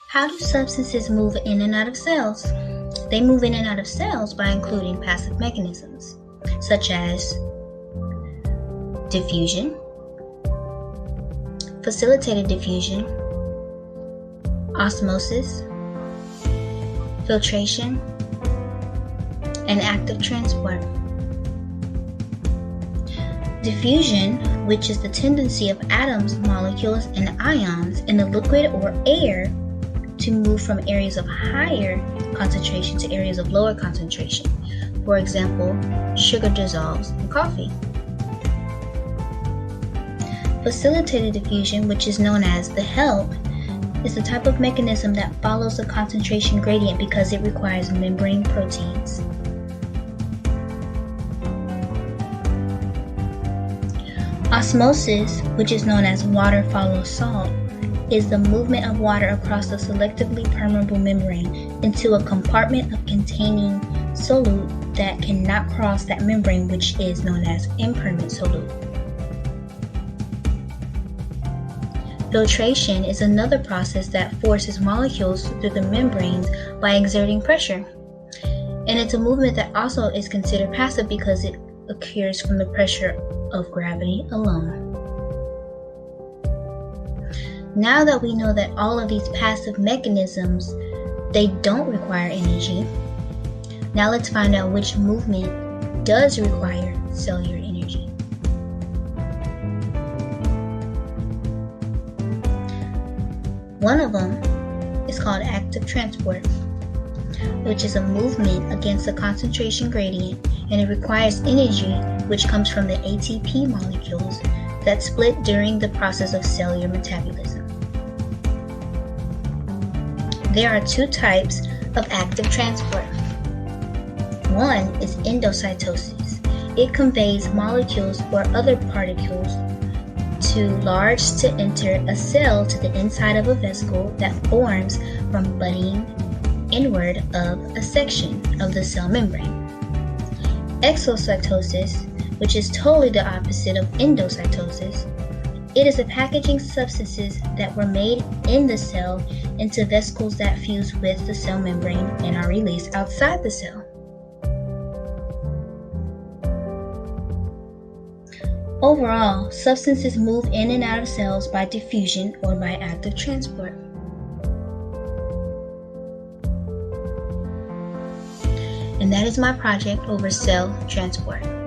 How do substances move in and out of cells? They move in and out of cells by including passive mechanisms, such as diffusion, facilitated diffusion, osmosis, filtration, and active transport. Diffusion, which is the tendency of atoms, molecules, and ions in the liquid or air to move from areas of higher concentration to areas of lower concentration. For example, sugar dissolves in coffee. Facilitated diffusion, which is known as the HELP, is the type of mechanism that follows the concentration gradient because it requires membrane proteins. Osmosis, which is known as water follows salt, is the movement of water across the selectively permeable membrane into a compartment of containing solute that cannot cross that membrane, which is known as impermeable solute. Filtration is another process that forces molecules through the membranes by exerting pressure. And it's a movement that also is considered passive because it occurs from the pressure of gravity alone. Now that we know that all of these passive mechanisms, they don't require energy, now let's find out which movement does require cellular energy. One of them is called active transport, which is a movement against the concentration gradient, and it requires energy which comes from the ATP molecules that split during the process of cellular metabolism. There are two types of active transport. One is endocytosis. It conveys molecules or other particles too large to enter a cell to the inside of a vesicle that forms from budding inward of a section of the cell membrane. Exocytosis, which is totally the opposite of endocytosis, it is a packaging substances that were made in the cell into vesicles that fuse with the cell membrane and are released outside the cell. Overall, substances move in and out of cells by diffusion or by active transport. And that is my project over cell transport.